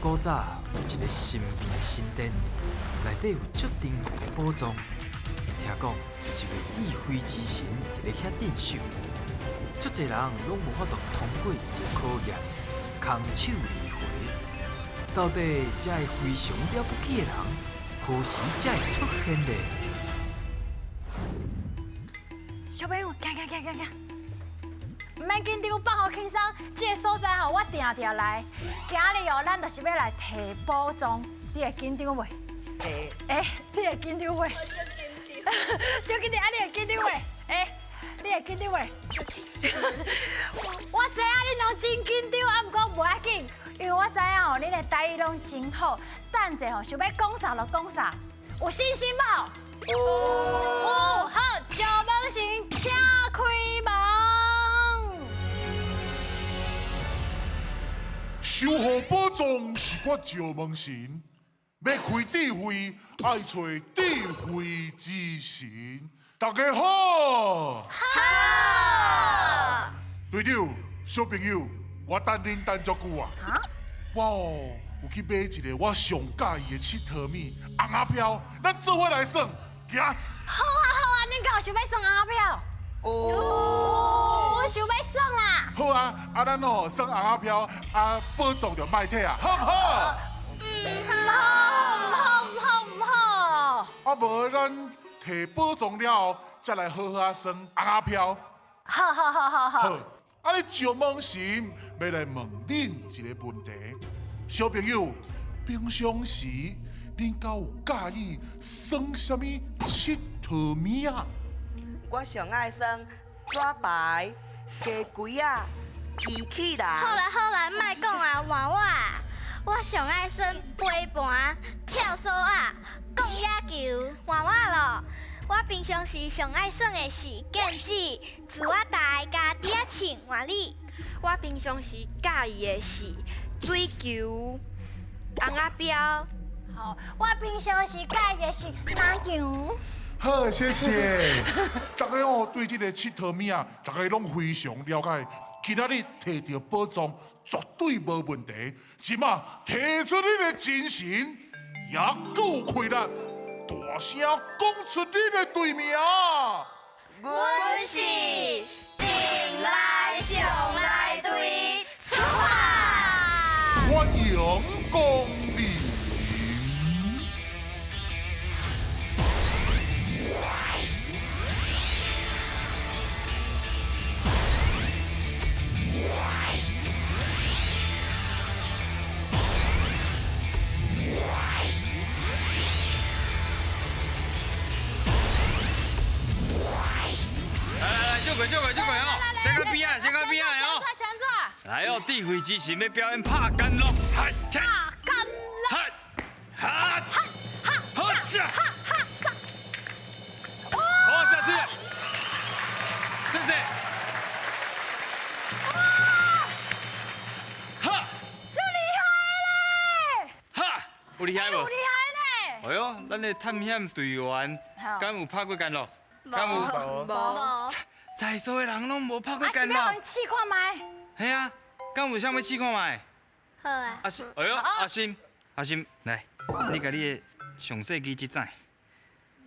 古早有一个神秘的神殿，内底有足珍贵的宝藏。听讲有一位智慧之神伫咧遐镇守，足侪人拢无法度通过伊的考验，空手而回。到底这个非常了不起的人，何时才会出现呢？小朋友，行！唔免紧张，放好轻松。这个所在吼，我定定来。今日哦，咱就是要来摕宝藏，你会紧张袂？你会紧张袂？就紧张，你会紧张袂？你会紧张袂？我知影你拢真紧张，啊，不过无要紧，因为我知影吼，恁的台语拢真好。等者吼，想要讲啥就讲啥，有信心无？好，石门神，请开门。守护宝藏是我石门神，要开智慧，爱找智慧之神。大家好。好。队长，小朋友，我等恁等足久啊。我哦，有去买一个我上喜欢的佚佗物红阿飘，咱做伙来耍，行。好啊，恁敢有想要耍红票？我想要耍啊！好啊，咱哦耍红阿飘，宝藏就卖体啊，好唔好？唔好！无咱摕宝藏了后，再来好好耍红阿飘。好。好，你石门神要来问恁一个问题，小朋友，平常时恁敢有介意耍什么佚佗物啊？我上爱耍抓牌、加龟啊、机器人。好啦，莫讲啊，换我啊！我上爱耍飞盘、跳绳啊、讲野球，换我咯！我平常时上爱耍的是剑子、自我台加底仔唱，换你。我平常时介意的是水球、红阿标。好，我平常时介意的是篮球。好，谢谢。大家哦，对这个佚佗物啊，大家拢非常了解。今仔日摕到宝藏绝对无问题。即马提出你的精神，也够开力，大声讲出你的队名。阮是定来上来队出发。欢迎光临。就轨哦！先个边啊，先个边啊哦！前座。来哦，智慧之神要表演拍干乐，嗨，切，拍干乐，嗨，哈，好下，好下去，谢谢。哈，这厉害嘞！哈，有厉害无？有厉害嘞！哎呦，咱的探险队员敢有拍过干乐？敢有？无。在座的人拢无拍过是干乐。要人试看麦？系啊，敢有啥要试看卖？好啊。阿心，哎呦，阿心，来，你甲你的上细机即仔，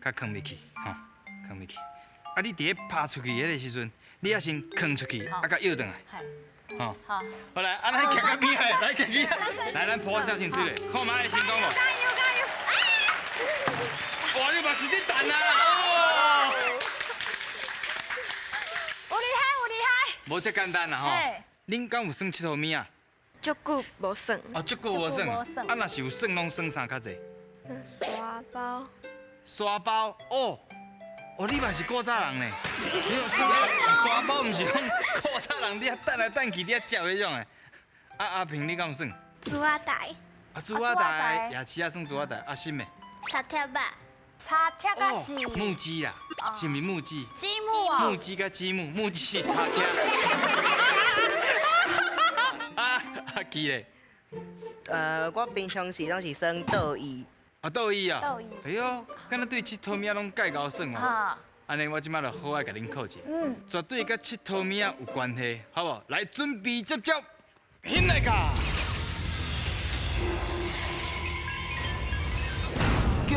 较放入去，吼，放入去。啊，你伫咧拍出去迄个时阵，你也先放出去，啊，甲摇转来，吼。好，好来，啊，咱行到边个？来，行去，来，咱抱小心水咧，看卖成功无？加油！哇，你嘛是伫等啊！哦，有厉害！无遮简单啦吼。恁敢有算佚佗物啊？足久无耍。哦，足久无算。啊，若是有算，拢算啥较济？沙包。沙包哦，你嘛是古早人呢？你沙包毋是讲古早人，你遐等来等去，你遐食迄种的。阿平，你敢有算？自我台。自我台，夜市啊算自我台，阿心的。插贴吧。插贴个是木屐啦，是毋是木屐？积木啊！木屐甲积木，木屐是插贴。阿基嘞？我平常时拢是耍倒椅。倒椅啊！倒椅哎呦，敢若对佚佗物拢介高算哦。安尼我即摆就好爱甲恁考一下，绝对甲佚佗物有关系，好无？来准备接招，现来卡！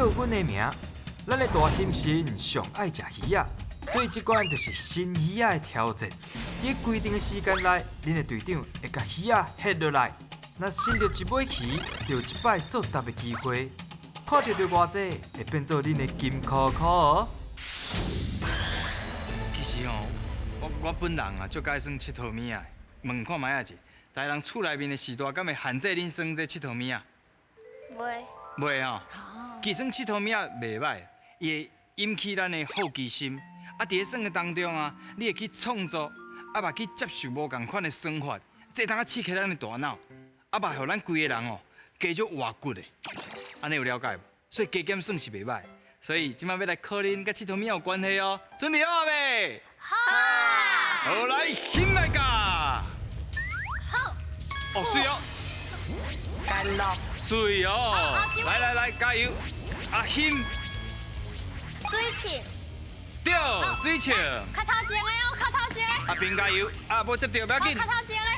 叫阮的名，咱的大心神上爱食鱼仔，所以这关就是新鱼仔的挑战。伫规定的时间内，恁的队长会甲鱼仔下落来。若伸到一尾鱼，就有一摆作答的机会。看到着偌济，会变做恁的金箍箍哦。其实哦，我本人啊，足介算佚佗物啊。问看卖啊者，台人厝内面的时大，敢会限制恁算这佚佗物啊？袂，袂哦。其实佚佗物啊袂歹，伊会引起咱的好奇心。啊，伫咧耍的当中啊，你会去创作，啊嘛去接受无共款的算法，这当啊刺激咱的大脑，啊嘛互咱规个人哦加足活骨的。安尼有了解无？所以加减算是袂歹。所以即摆要来考恁甲佚佗物有关系哦，准备好未？好，好，来，醒来噶！好，哦，水哦，干咯，水哦，来，加油！阿欣，水情，对，水枪。较头前的哦，较头前的，阿平加油！啊，无接到不要紧较。头前的，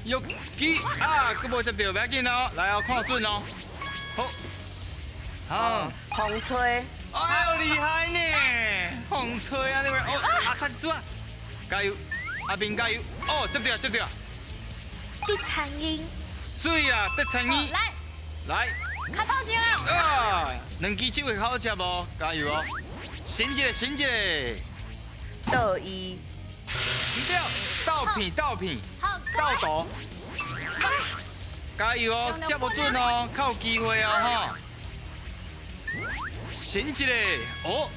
玉基啊，佮无接到不要紧哦，来哦，看准哦。好，好。风吹，哎呦，厉害呢！风吹啊，你话哦，啊，差一丝啊！加油，阿平加油！哦，接到。地苍蝇，水啦，得参与。来，较头前的，啊，两支手会好吃无？加油哦！醒一个。倒伊，唔对，倒片，好，倒倒。加油哦，接无准哦，较有机会哦吼。醒一个，哦。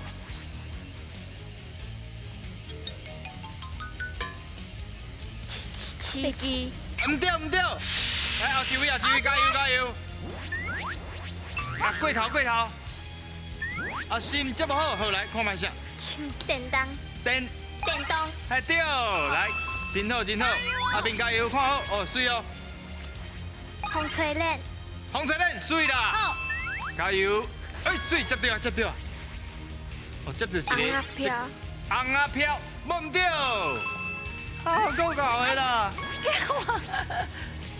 刺激，唔对，来后一位，加油！啊，过头，啊，心接不好，好来看卖下，电动，电，电动，哎对，来，真好，阿平加油，看好，哦，水哦，风吹脸，风吹脸，水啦，好，加油，哎，水接到，哦，接到一个，红啊飘，红啊飘，唔对，啊，够搞的啦，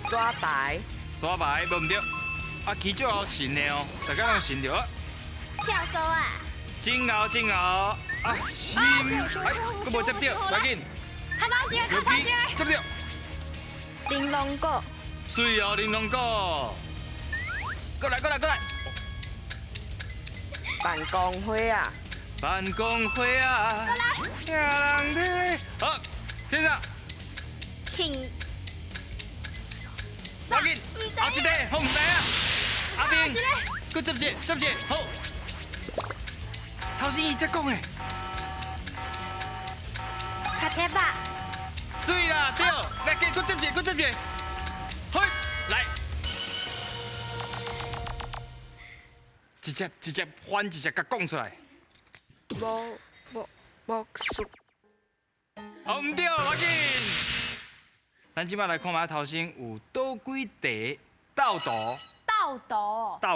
抓白，抓牌无唔对，啊，起足好神的哦，大家拢神着啊。跳绳啊，真好，啊，心，哎，佮无接到，快紧，较头前的，较头前的，接到，玲珑果，水哦，玲珑果，过来，办公会啊，办公会啊，听人的，好，先生，挺，快紧，后一个，好唔知啊，阿平，佮接一个，好，头先伊才讲的，擦铁吧，水啦，对，来，佮接一个，嘿，来。直接翻，直接甲讲出来。木树，哦，唔对，要紧。咱即摆来看下头先有倒几题斗图，倒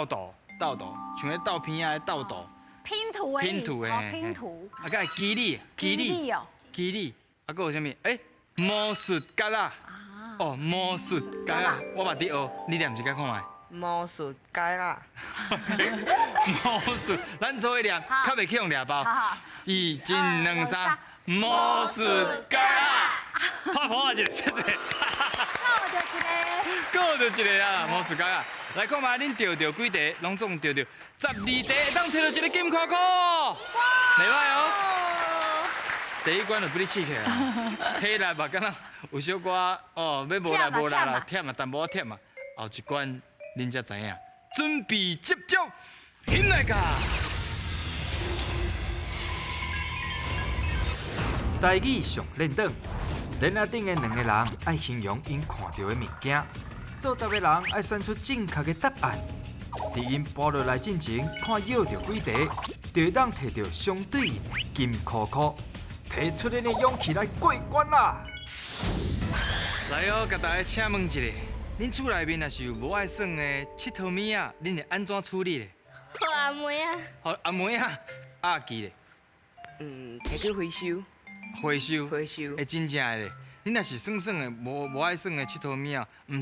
斗，像迄倒片仔的斗图，拼图的，拼图的，哦拼图，啊，甲基理，哦，啊，搁有啥物？魔术角啊，哦，魔术角啊，我捌伫学，你念一下看觅。魔术街啊，魔术，咱做一念，较袂去用掠包。好，一斤两三，魔术界啊！拍破啊一个，谢谢。够着一个啊，魔术界啊！来看嘛，恁钓几题，拢总钓12题，当摕到一个金箍箍，袂歹哦。第一关就俾你刺激啊，体力嘛，敢若有小可哦，要无力啦，忝啊，淡薄仔忝啊。后一关。恁才知影，准备接触，现来噶。台语上练档，连阿顶的两个人爱形容因看到的物件，作答的人爱选出正确的答案。伫因播落来进前，看摇到几题，就会当摕到相对应的金箍箍，提出恁的勇气来过关啦！来哦，甲大家请问一下。恁厝内面若是有无爱耍的佚佗物仔，恁会安怎处理咧？好阿妹啊，好阿妹啊，阿记咧，摕去回收，回收，会真正的咧。恁若是耍的无爱耍的佚佗物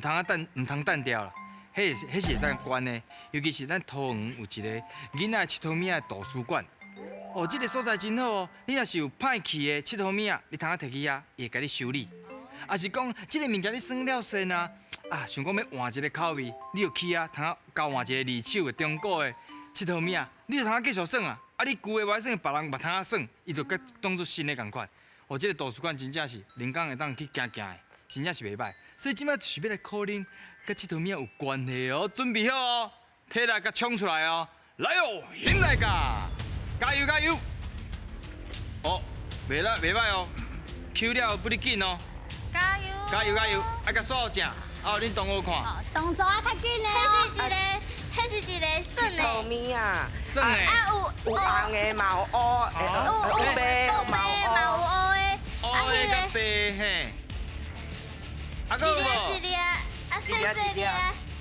仔，唔通等掉啦，迄是会使关的，尤其是咱桃园有一个囡仔佚佗物仔图书馆。哦，这个所在真好哦！你若是有歹去的佚佗物仔，你通啊摕去遐，伊会甲你修理。啊是讲，这个物件你算了先啊，想讲要换一个口味，你就去啊，通啊交换一个二手的中古的佚佗物仔，你就通啊继续耍啊。啊，你旧的歹耍，别人嘛通啊耍，伊就甲当作新的共款。哦，这个图书馆真正是人工会当去行行的，真正是袂歹。所以即摆就是要来考恁，甲佚佗物仔有关系哦，准备好哦，体力甲冲出来哦，来哦，迎来噶，加油加油！哦，袂歹哦，Q 了不哩紧哦，加油！加油加油！啊，甲锁正，啊，恁同学看，动作啊较紧的哦。迄是一个笋佚佗的，物啊，算诶，有红的嘛有乌的，有白的嘛有乌。哦，迄个白嘿，啊，个有无？一粒啊，细细粒，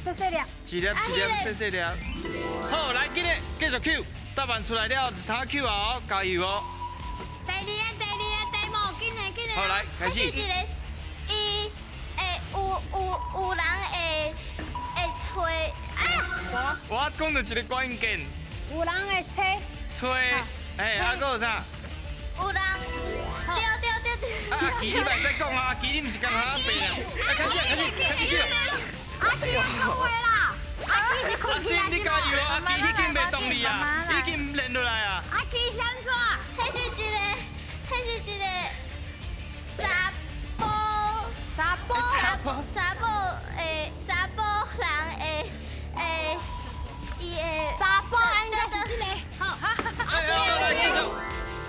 谢谢你。一粒细细粒。好，来，今日继续 Q， 答案出来了，通啊 Q 啊哦，加油哦！第二个题目，紧的。好，来开始。伊有人会吹啊！我讲到一个关键，有人会吹，吹，哎，啊，个有啥？有人对。啊，阿奇，你莫再讲啊！阿奇，你毋是刚刚白啊！啊，开始去啊！阿基好会啦，阿基是困阿信，你加油啊！阿奇已经袂动力啊，已经练落来啊！阿基想怎？迄是一个查甫人伊的查甫应该是这个，好，来继续，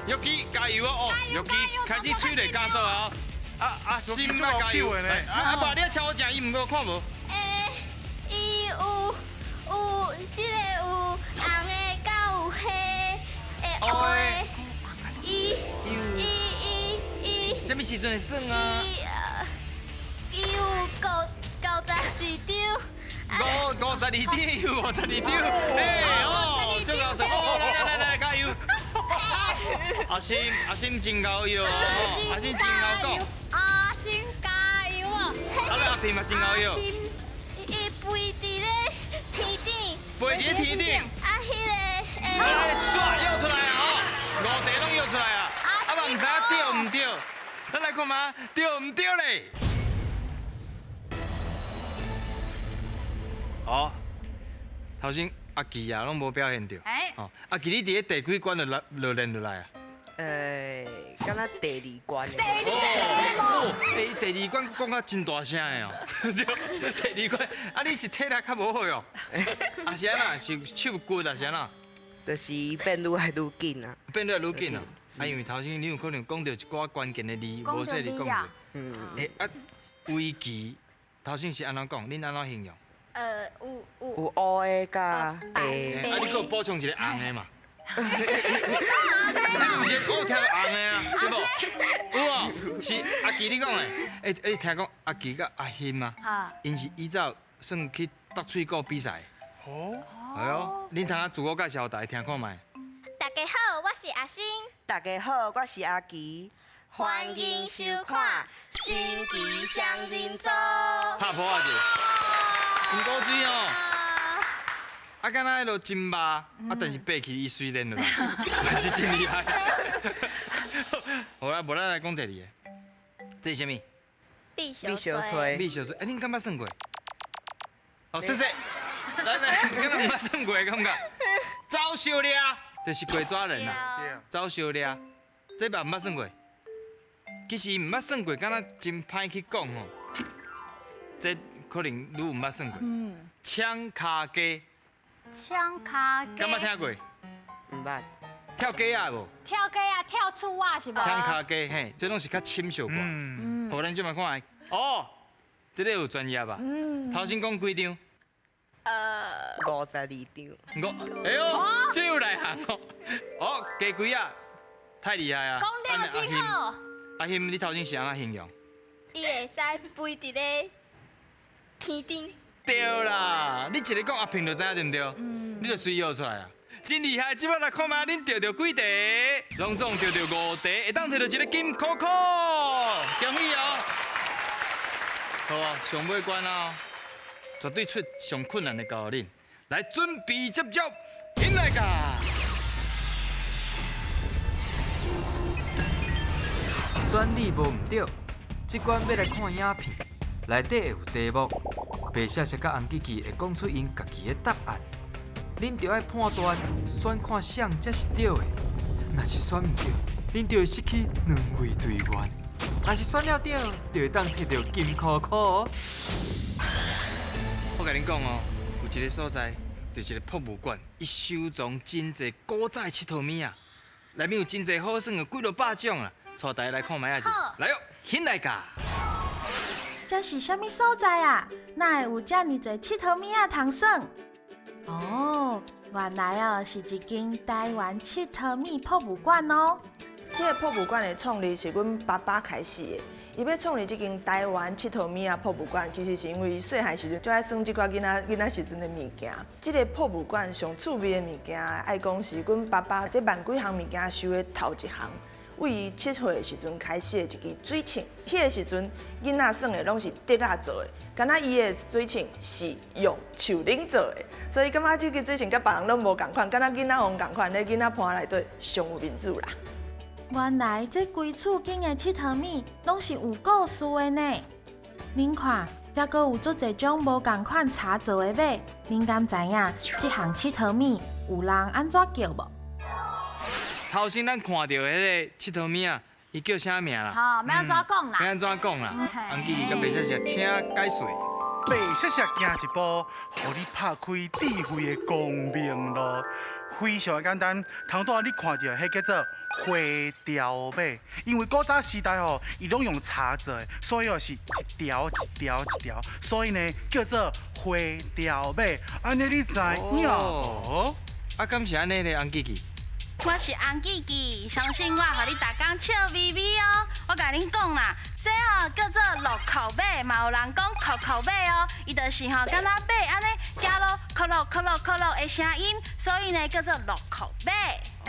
玉琪加油哦！玉琪开始催泪加速啊！阿信要加油！啊，爸，你超正，伊毋过看无？伊有即个有红的，甲有黑的，乌的，伊。什么时阵会算啊？伊有52张。 52张，有52张，哎哦，足够数哦！来，加油！阿信真够油哦，阿信真够讲。阿信加油哦！阿平嘛真够油。伊飞伫咧天顶。飞伫咧天顶。啊，迄个哎，刷摇出来啊！哦，5题拢摇出来啊！啊嘛唔知对唔对？咱来看嘛，对唔对咧？ 哦，头先阿奇啊，拢无表现到。哦，阿奇，你伫咧第几关就练落来啊？敢若第2关。哦，第2关讲啊真大声的哦。第2关，啊你是体力较无好哟？啊是安那？是手骨啊是安那？就是变愈来愈紧啊。变愈来愈紧啊！啊，因为头先你有可能讲到一寡关键的字，无说你讲过。诶啊，危机头先是安怎讲？恁安怎形容？ 有乌的甲白的。啊，你搁补充一个红的嘛？你有一个古条红的啊，对无？有哦，是阿奇你讲的。听讲阿奇甲阿欣嘛，因是依照算去搭水果比赛。哦。哎呦，恁通自我介绍，大家听看卖。大家好，我是阿星。大家好，我是阿奇。欢迎收看《星期双人组》。拍破啊者，真古锥哦。啊，敢若迄落真肉，啊，但是爬起伊水练落来，还是真厉害。好啦，无咱来讲第二个，这是啥物？必必修吹。米小说，恁敢捌算过？哦，谢谢。来，敢若毋捌算过，感觉？招小掠，就是鬼抓人啦。招小掠，这捌毋捌算过？其实毋捌算过，敢若真歹去讲吼。这可能你毋捌算过。枪卡鸡。枪卡鸡。敢捌听过？毋捌。跳鸡啊无？跳鸡啊，跳厝啊是无？枪卡鸡，嘿，这拢是较深小歌。好，咱即摆看下。哦，这个有专业吧？头先讲几张？52张。哎呦，这有内行哦。哦，加几啊？太厉害啊！讲了真好。阿欣，你头先是安怎形容？伊会使飞伫咧天顶。对啦，你一个讲阿平就知影对唔对？你就随摇出来啊！真厉害！即摆来看嘛，恁钓到几题？拢总钓到5题，会当摕到一个金扣扣，恭喜哦！好啊，上尾关啊！绝对出上困难的教恁。来，准备接招，进来噶！选你无毋对，即关要来看影片，内底会有题目，白谢谢甲红吉吉会讲出因家己的答案，恁着爱判断选看谁才是对的。若是选毋对，恁就会失去两位队员；若是选了对，就会当摕到金箍箍哦。我甲恁讲哦，有一个所在，就是一个博物馆，伊收藏真侪古早的佚佗物啊，内面有真侪好耍的几落百种啦。带大家来看卖仔者，来哦，进来噶！这是啥物所在啊？哪会有遮尔侪佚佗物仔通耍？哦，原来哦是一间台湾佚佗物博物馆哦。这个博物馆的创立是阮爸爸开始的。伊要创立这间台湾佚佗物仔博物馆，其实是因为细汉时阵就爱耍这寡囡仔时阵的物件。这个博物馆上趣味的物件，爱讲是阮爸爸这万几项物件收的头一项。为伊7岁的时阵开始的一支水枪，迄个时阵囡仔耍的拢是竹仔做的，敢若伊的水枪是用树林做的，所以感觉这支水枪甲别人拢无共款，敢若囡仔王共款，咧囡仔盘内底上有面子啦。原来这规厝间的佚佗物拢是有故事的呢。恁看，还阁有足侪种无共款茶做的马，恁敢知影这项佚佗物有人安怎叫无？头先咱看到迄个佚佗物啊，伊叫啥名啦？好，要安怎讲啦？要安怎讲啦？红吉吉甲白雪雪，请解说。白雪雪行一步，互你拍开智慧的光明路。非常的简单，头拄仔你看到迄叫做花雕马，因为古早时代吼，伊拢用茶做的，所以哦是一条一条一条，所以呢叫做花雕马。安尼你知影无？啊，敢是安尼咧，红吉吉。我是红吉吉，相信我，互你逐工笑眯眯哦。我甲恁讲啦，这吼叫做鹿口马，嘛有人讲扣扣马哦。伊就是吼，敢若马安尼行路，扣落扣落扣落的声音，所以呢叫做鹿口马。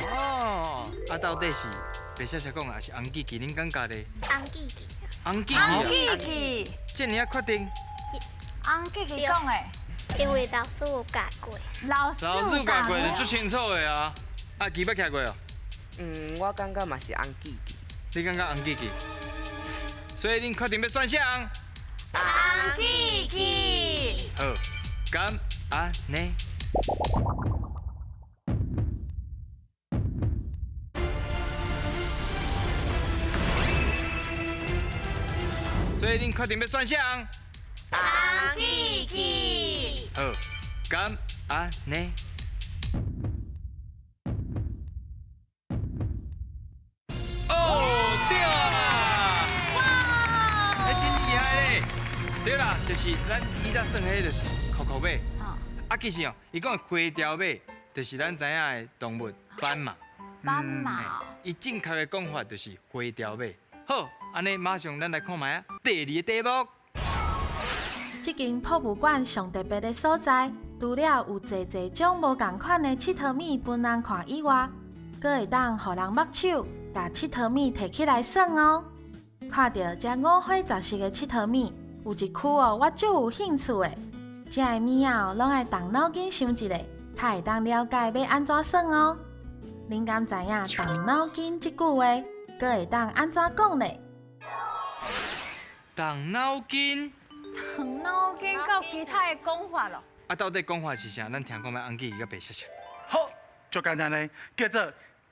哦，啊，到底是白雪雪讲还是红吉吉？恁感觉咧？红吉吉。红吉吉红啊？吉吉，这你啊确定？红吉吉讲的，因为老师有教过。老师教过就最清楚的啊。啊，吉捌徛过哦？我感觉嘛是红吉吉。你感觉红吉吉？所以恁确定要选啥？红吉吉。好，敢安尼？所以恁确定要选啥？红吉吉。好，敢安尼？对啦，就是咱以前算迄，就是酷酷马。啊，其实哦，伊讲的花雕马，就是咱知影的动物斑马。斑马。伊正确的讲法就是花雕马。好，安尼马上咱来看卖啊，第二个题目。这间博物馆上特别的所在，除了有侪侪种无共款的佚佗物分人看以外，阁会当互人握手，把佚佗物摕起来耍哦。看到这五花杂色的佚佗物。有一区哦，我最有兴趣的，这个物仔哦，拢爱动脑筋想一下，才会当了解要安怎耍哦。恁敢知影“动脑筋”这句话，阁会当安怎讲呢？动脑筋。动脑筋到其他的讲法咯。啊，到底讲法是啥？咱听看卖红吉吉甲白雪雪。好，最简单的叫做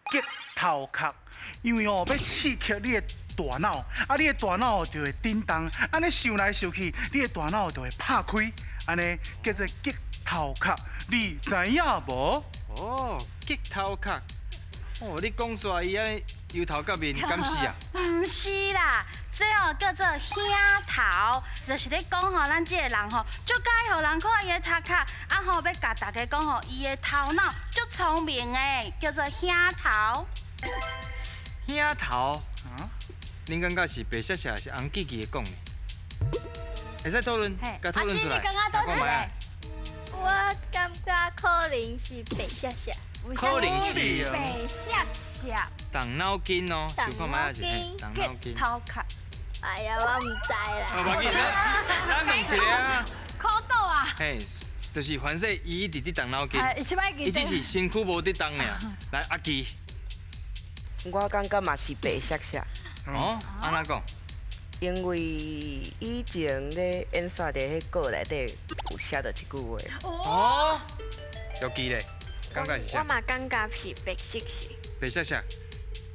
激头壳，因为哦要刺激你的大脑，啊你的大脑就会震动，安尼想来想去，你的大脑就会拍开，安尼叫做激头壳，你知影无？哦，激头壳。哦，你讲煞伊安尼油头壳面，敢是啊？唔是啦，这哦叫做兄头，就是咧讲吼，咱这个人吼，就该互人看伊的头壳，啊吼要甲大家讲吼，伊的头脑足聪明诶，叫做兄头。兄头？啊？恁感觉是白雪雪还是红吉吉讲的？会使讨论，甲讨论出来。你感觉倒一个？我感觉可能是白雪雪。可能是白雪雪。动脑筋哦，想看卖也是动脑筋。头壳。哎呀，我唔知啦。无要紧，咱问一个啊。考倒啊！嘿，就是凡说伊伫伫动脑筋，伊即摆伊只是身躯无伫动尔。来，阿基。我感觉嘛是白色色。哦，安怎讲？因为以前咧演煞伫迄稿内底有写到一句话。哦，有记咧，感觉是啥？我嘛感觉是白色色。白色色，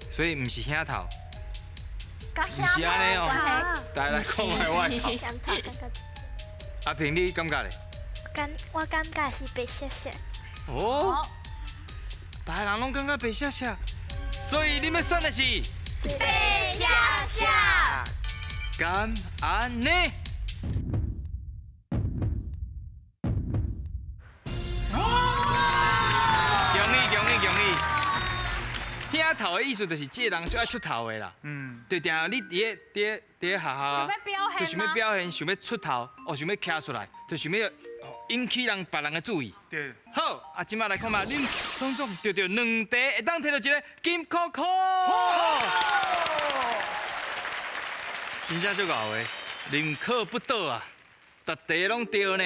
所以毋是兄头。甲毋是安尼哦，来来讲下我的头。感头感觉。阿平，你感觉咧？我感觉是白色色。哦，大家人拢感觉白色色，所以你们选的是白色色。敢安尼？恭喜！兄头的意思就是这个人最爱出头的啦。就定你伫个学校啊，就想要表现，想要出头，哦，想要徛出来，就想要引起别人的注意。对。好，啊，即摆来看嘛，恁当中着2题，会当摕到一个金箍箍。真正足牛的，宁可不倒啊，逐题拢对呢。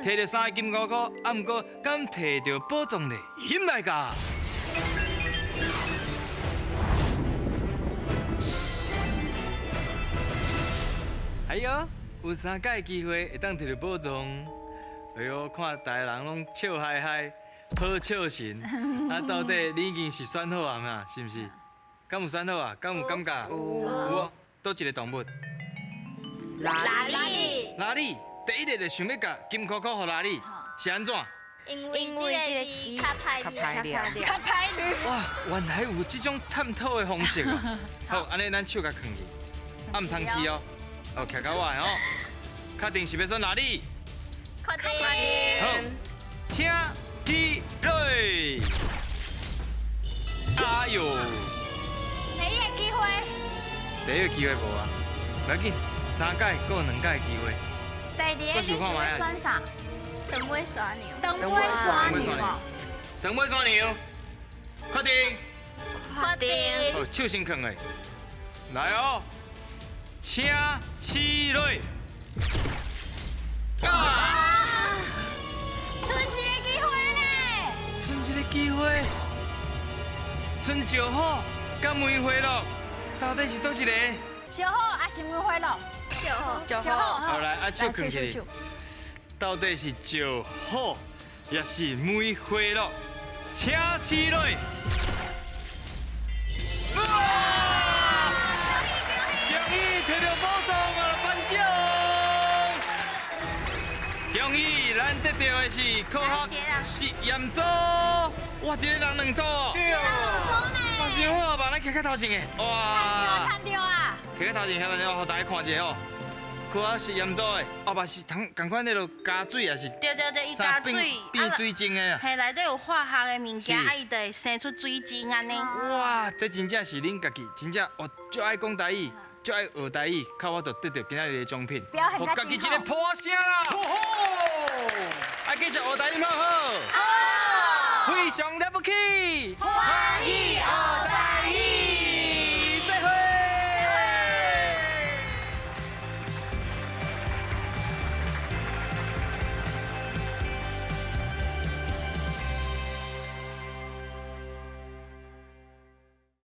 摕到3个金箍箍，啊，毋过敢摕到宝藏呢？险来甲！哎呦，有3届机会会当摕到宝藏。哎呦，看大家人拢笑嗨嗨，好笑神。啊，到底你已经是选好啊嘛？是毋是？敢有选好啊？敢有感觉？有。倒一个动物？哪里？哪里？第一个就想要甲金箍箍互哪里？是安怎？因为这个是较歹料。哇，原来有这种探讨的方式啊！好，安尼咱手甲放去，啊唔通试哦。哦，徛到我的哦。确定是要选哪里？确定。好，请起来。哎呦！第一个机会。第一个机会无啊，不要紧，3届各有2届机会。第二个你想要选啥？长尾山牛。长尾山牛。长尾山牛，确定。确定。好，手先放下。来哦，请起来。啊！剩一个机会呢？剩一个机会，剩石虎甲梅花鹿，到底是倒一个？石虎还是梅花鹿？石虎。好来，啊手放起。到底是石虎，也是梅花鹿？请起来！哇！恭喜摕到宝藏啊！颁奖！恭喜咱得到的是科学实验组，哇，一个人2组哦。对哦。哇，伤好吧，咱徛较头前的。哇！看到啊！徛较头前，遐咱互大家看一下哦。科学实验组的，后嘛是同款那落加水也是？对，伊加水，变水晶的啊。嘿，内底有化学的物件，啊，伊就会生出水晶安尼。哇，这真正是恁家己，真正哦，最爱讲台语，最爱学台语，靠我就得到今仔日的奖品，互家己一个破声啦！啊，继续学台语好好，非常了不起，欢喜学台语。